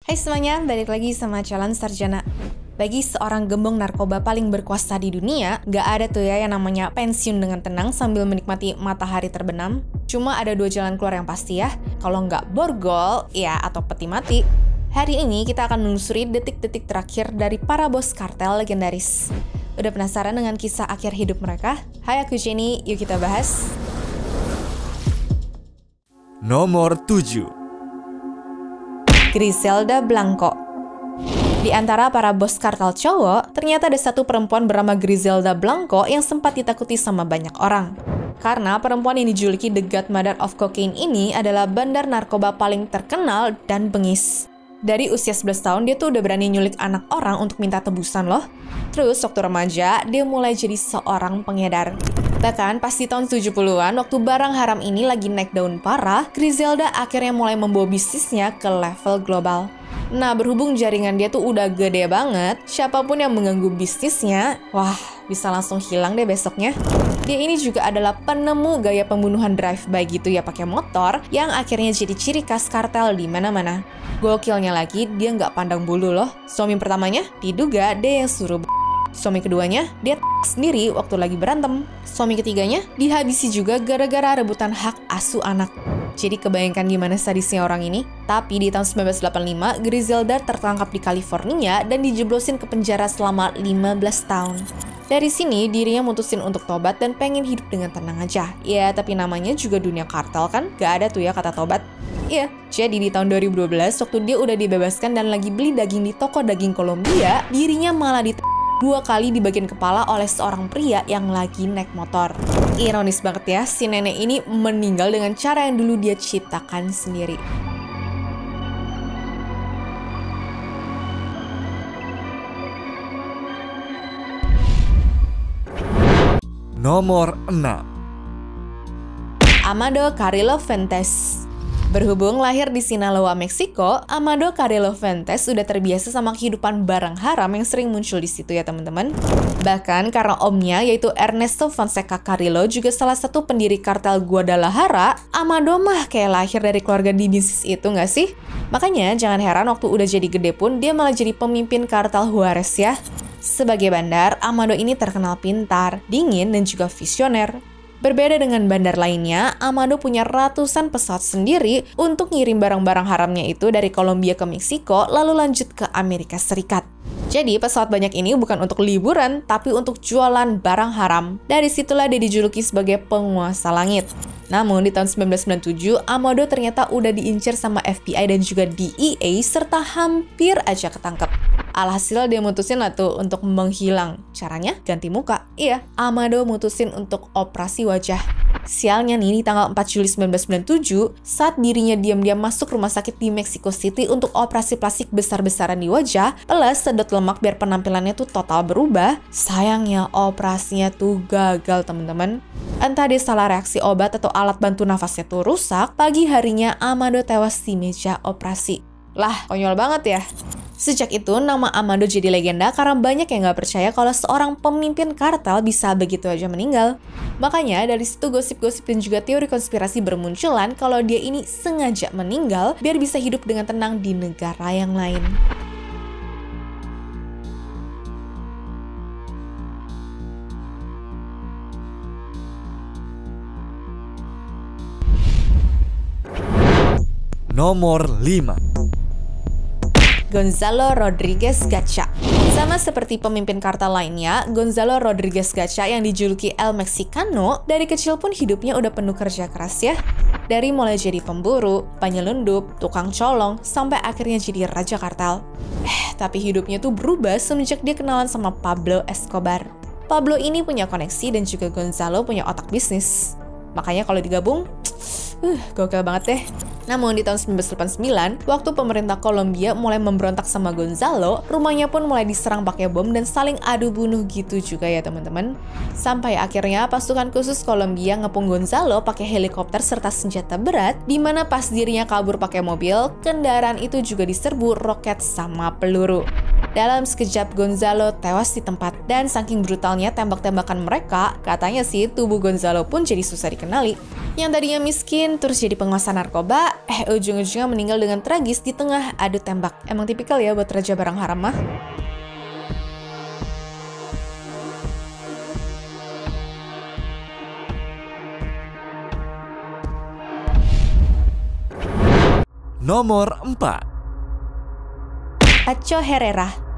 Hai semuanya, balik lagi sama Calon Sarjana. Bagi seorang gembong narkoba paling berkuasa di dunia, gak ada tuh ya yang namanya pensiun dengan tenang sambil menikmati matahari terbenam. Cuma ada dua jalan keluar yang pasti ya, kalau nggak borgol, ya atau peti mati. Hari ini kita akan menelusuri detik-detik terakhir dari para bos kartel legendaris. Udah penasaran dengan kisah akhir hidup mereka? Hai, aku Jenny, yuk kita bahas. Nomor 7. Griselda Blanco. Di antara para bos kartel cowok, ternyata ada satu perempuan bernama Griselda Blanco yang sempat ditakuti sama banyak orang. Karena perempuan yang dijuluki The Godmother of Cocaine ini adalah bandar narkoba paling terkenal dan bengis. Dari usia 11 tahun, dia tuh udah berani nyulik anak orang untuk minta tebusan loh. Terus, waktu remaja, dia mulai jadi seorang pengedar. Bahkan pas di tahun 70-an, waktu barang haram ini lagi naik daun parah, Griselda akhirnya mulai membawa bisnisnya ke level global. Nah, berhubung jaringan dia tuh udah gede banget, siapapun yang mengganggu bisnisnya, wah, bisa langsung hilang deh besoknya. Dia ini juga adalah penemu gaya pembunuhan drive-by gitu ya pakai motor, yang akhirnya jadi ciri khas kartel di mana-mana. Gokilnya lagi, dia nggak pandang bulu loh. Suami pertamanya diduga dia yang suruh suami keduanya, dia sendiri waktu lagi berantem. Suami ketiganya, dihabisi juga gara-gara rebutan hak asuh anak. Jadi kebayangkan gimana sadisnya orang ini. Tapi di tahun 1985, Griselda tertangkap di California dan dijeblosin ke penjara selama 15 tahun. Dari sini, dirinya mutusin untuk tobat dan pengen hidup dengan tenang aja. Ya, tapi namanya juga dunia kartel kan, gak ada tuh ya kata tobat. Iya, jadi di tahun 2012, waktu dia udah dibebaskan dan lagi beli daging di toko daging Kolombia, dirinya malah dua kali di bagian kepala oleh seorang pria yang lagi naik motor. Ironis banget ya, si nenek ini meninggal dengan cara yang dulu dia ciptakan sendiri. Nomor 6. Amado Carrillo Fuentes. Berhubung lahir di Sinaloa, Meksiko, Amado Carrillo Fuentes udah terbiasa sama kehidupan barang haram yang sering muncul di situ ya teman-teman. Bahkan karena omnya yaitu Ernesto Fonseca Carrillo juga salah satu pendiri kartel Guadalajara, Amado mah kayak lahir dari keluarga di bisnis itu nggak sih? Makanya jangan heran waktu udah jadi gede pun dia malah jadi pemimpin kartel Juarez ya. Sebagai bandar, Amado ini terkenal pintar, dingin, dan juga visioner. Berbeda dengan bandar lainnya, Amado punya ratusan pesawat sendiri untuk ngirim barang-barang haramnya itu dari Kolombia ke Meksiko, lalu lanjut ke Amerika Serikat. Jadi pesawat banyak ini bukan untuk liburan, tapi untuk jualan barang haram. Dari situlah dia dijuluki sebagai penguasa langit. Namun di tahun 1997, Amado ternyata udah diincar sama FBI dan juga DEA serta hampir aja ketangkep. Alhasil dia mutusin lah tuh untuk menghilang. Caranya ganti muka. Iya, Amado mutusin untuk operasi wajah. Sialnya nih, di tanggal 4 Juli 1997, saat dirinya diam-diam masuk rumah sakit di Mexico City untuk operasi plastik besar-besaran di wajah, plus sedot lemak biar penampilannya tuh total berubah, sayangnya operasinya tuh gagal teman-teman. Entah dia salah reaksi obat atau alat bantu nafasnya tuh rusak, pagi harinya Amado tewas di meja operasi. Lah, konyol banget ya. Sejak itu, nama Amado jadi legenda karena banyak yang gak percaya kalau seorang pemimpin kartel bisa begitu aja meninggal. Makanya dari situ gosip-gosip dan juga teori konspirasi bermunculan kalau dia ini sengaja meninggal biar bisa hidup dengan tenang di negara yang lain. Nomor 5. Gonzalo Rodriguez Gacha. Sama seperti pemimpin kartel lainnya, Gonzalo Rodriguez Gacha yang dijuluki El Mexicano, dari kecil pun hidupnya udah penuh kerja keras ya. Dari mulai jadi pemburu, penyelundup, tukang colong, sampai akhirnya jadi raja kartel. Tapi hidupnya tuh berubah semenjak dia kenalan sama Pablo Escobar. Pablo ini punya koneksi dan juga Gonzalo punya otak bisnis. Makanya kalau digabung, gokil banget deh. Namun di tahun 1989, waktu pemerintah Kolombia mulai memberontak sama Gonzalo, rumahnya pun mulai diserang pakai bom dan saling adu bunuh gitu juga ya teman-teman. Sampai akhirnya pasukan khusus Kolombia ngepung Gonzalo pakai helikopter serta senjata berat, di mana pas dirinya kabur pakai mobil, kendaraan itu juga diserbu roket sama peluru. Dalam sekejap Gonzalo tewas di tempat, dan saking brutalnya tembak-tembakan mereka, katanya sih tubuh Gonzalo pun jadi susah dikenali. Yang tadinya miskin terus jadi penguasa narkoba, ujung-ujungnya meninggal dengan tragis di tengah adu tembak. Emang tipikal ya buat raja barang haram mah. Nomor 4. Pacho Herrera.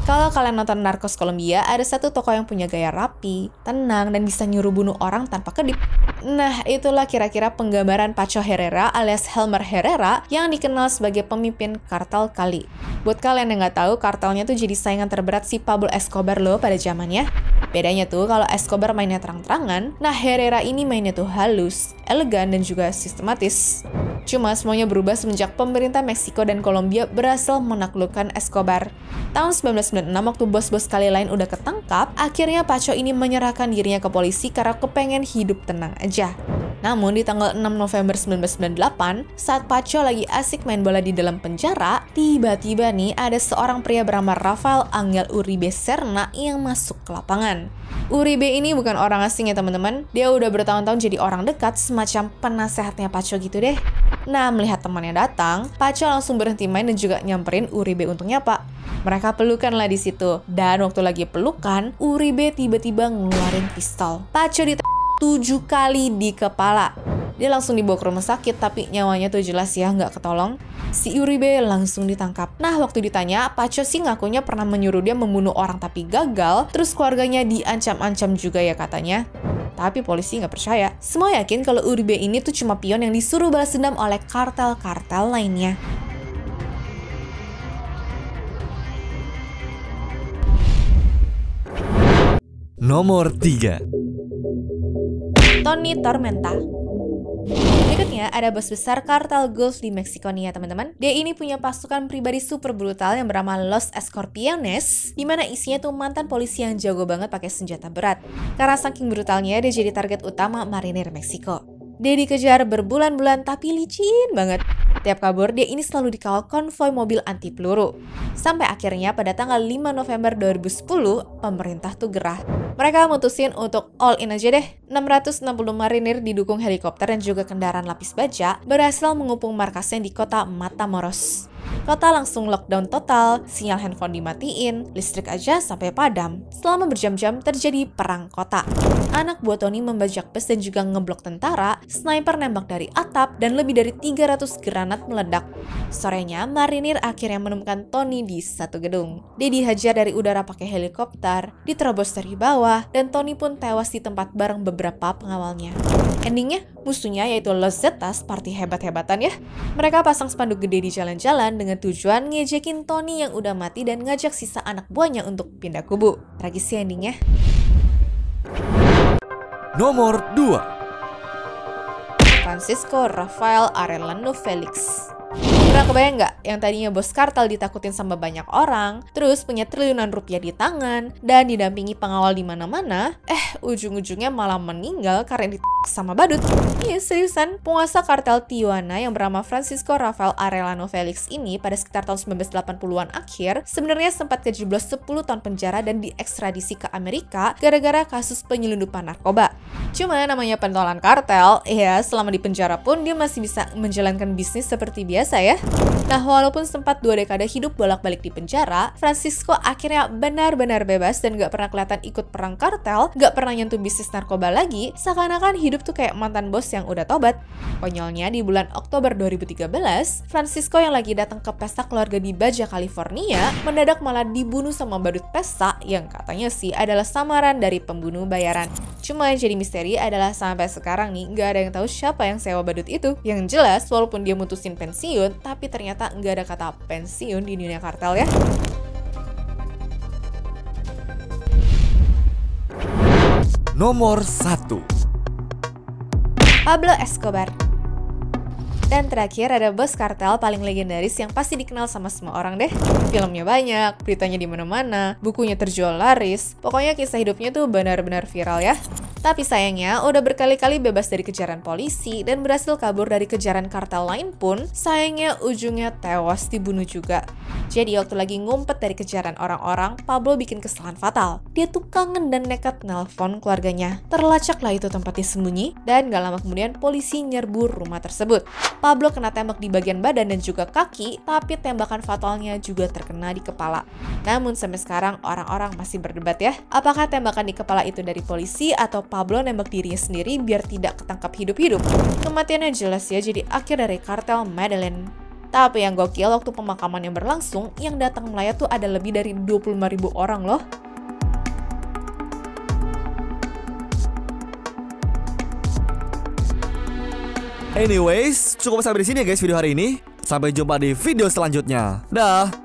Kalau kalian nonton Narcos Colombia, ada satu tokoh yang punya gaya rapi, tenang, dan bisa nyuruh bunuh orang tanpa kedip. Nah, itulah kira-kira penggambaran Pacho Herrera alias Helmer Herrera yang dikenal sebagai pemimpin kartel Cali. Buat kalian yang nggak tahu, kartelnya tuh jadi saingan terberat si Pablo Escobar loh pada zamannya. Bedanya tuh kalau Escobar mainnya terang-terangan, nah Herrera ini mainnya tuh halus, elegan, dan juga sistematis. Cuma semuanya berubah semenjak pemerintah Meksiko dan Kolombia berhasil menaklukkan Escobar. Tahun 1996 waktu bos-bos Cali lain udah ketangkap, akhirnya Pacho ini menyerahkan dirinya ke polisi karena kepengen hidup tenang aja. Namun di tanggal 6 November 1998, saat Pacho lagi asik main bola di dalam penjara, tiba-tiba nih ada seorang pria bernama Rafael Angel Uribe Serna yang masuk ke lapangan. Uribe ini bukan orang asing ya teman-teman, dia udah bertahun-tahun jadi orang dekat semacam penasehatnya Pacho gitu deh. Nah, melihat temannya datang, Pacho langsung berhenti main dan juga nyamperin Uribe untuk nyapa. Mereka pelukan lah di situ, dan waktu lagi pelukan, Uribe tiba-tiba ngeluarin pistol. Pacho 7 kali di kepala. Dia langsung dibawa ke rumah sakit, tapi nyawanya tuh jelas ya nggak ketolong. Si Uribe langsung ditangkap. Nah, waktu ditanya, Pacho sih ngakunya pernah menyuruh dia membunuh orang tapi gagal, terus keluarganya diancam-ancam juga ya katanya. Tapi polisi nggak percaya. Semua yakin kalau Uribe ini tuh cuma pion yang disuruh balas dendam oleh kartel-kartel lainnya. Nomor 3. Tony Tormenta. Berikutnya ada bos besar kartel Gulf di Meksiko nih ya teman-teman. Dia ini punya pasukan pribadi super brutal yang bernama Los Escorpiones, dimana isinya tuh mantan polisi yang jago banget pakai senjata berat. Karena saking brutalnya, dia jadi target utama marinir Meksiko. Dia dikejar berbulan-bulan tapi licin banget. Tiap kabur, dia ini selalu dikawal konvoi mobil anti peluru. Sampai akhirnya pada tanggal 5 November 2010, pemerintah tuh gerah. Mereka mutusin untuk all in aja deh. 660 marinir didukung helikopter dan juga kendaraan lapis baja berhasil mengepung markasnya di kota Matamoros. Kota langsung lockdown total, sinyal handphone dimatiin, listrik aja sampai padam. Selama berjam-jam terjadi perang kota. Anak buah Tony membajak bus dan juga ngeblok tentara, sniper nembak dari atap, dan lebih dari 300 granat meledak. Sorenya, marinir akhirnya menemukan Tony di satu gedung. Dia dihajar dari udara pakai helikopter, diterobos dari bawah, dan Tony pun tewas di tempat bareng beberapa pengawalnya. Endingnya, musuhnya yaitu Los Zetas party hebat-hebatan ya. Mereka pasang spanduk gede di jalan-jalan dengan tujuan ngejekin Tony yang udah mati dan ngajak sisa anak buahnya untuk pindah kubu. Tragis sih endingnya. Nomor 2. Francisco Rafael Arellano Felix. Pernah kebayang nggak yang tadinya bos kartel ditakutin sama banyak orang, terus punya triliunan rupiah di tangan, dan didampingi pengawal di mana-mana, ujung-ujungnya malah meninggal karena sama badut. Iya seriusan, penguasa kartel Tijuana yang bernama Francisco Rafael Arellano Felix ini pada sekitar tahun 1980-an akhir sebenarnya sempat kejeblos 10 tahun penjara dan diekstradisi ke Amerika gara-gara kasus penyelundupan narkoba. Cuma namanya pentolan kartel, ya selama di penjara pun dia masih bisa menjalankan bisnis seperti biasa ya. Nah, walaupun sempat 2 dekade hidup bolak-balik di penjara, Francisco akhirnya benar-benar bebas dan gak pernah kelihatan ikut perang kartel, gak pernah nyentuh bisnis narkoba lagi, seakan-akan hidup tuh kayak mantan bos yang udah tobat. Konyolnya di bulan Oktober 2013, Francisco yang lagi datang ke pesta keluarga di Baja California, mendadak malah dibunuh sama badut pesta yang katanya sih adalah samaran dari pembunuh bayaran. Cuma yang jadi misteri adalah sampai sekarang nih gak ada yang tahu siapa yang sewa badut itu. Yang jelas, walaupun dia mutusin pensiun, tapi ternyata nggak ada kata pensiun di dunia kartel ya. Nomor 1. Pablo Escobar. Dan terakhir ada bos kartel paling legendaris yang pasti dikenal sama semua orang deh. Filmnya banyak, beritanya di mana-mana, bukunya terjual laris. Pokoknya kisah hidupnya tuh benar-benar viral ya. Tapi sayangnya, udah berkali-kali bebas dari kejaran polisi dan berhasil kabur dari kejaran kartel lain pun, sayangnya ujungnya tewas dibunuh juga. Jadi waktu lagi ngumpet dari kejaran orang-orang, Pablo bikin kesalahan fatal. Dia tuh kangen dan nekat nelpon keluarganya. Terlacaklah itu tempat dia sembunyi, dan gak lama kemudian polisi nyerbu rumah tersebut. Pablo kena tembak di bagian badan dan juga kaki, tapi tembakan fatalnya juga terkena di kepala. Namun sampai sekarang orang-orang masih berdebat ya, apakah tembakan di kepala itu dari polisi atau Pablo nembak dirinya sendiri biar tidak ketangkap hidup-hidup. Kematiannya jelas ya jadi akhir dari kartel Medellin. Tapi yang gokil waktu pemakaman yang berlangsung, yang datang melayat tuh ada lebih dari 25.000 orang loh. Anyways, cukup sampai di sini ya guys video hari ini. Sampai jumpa di video selanjutnya. Dah.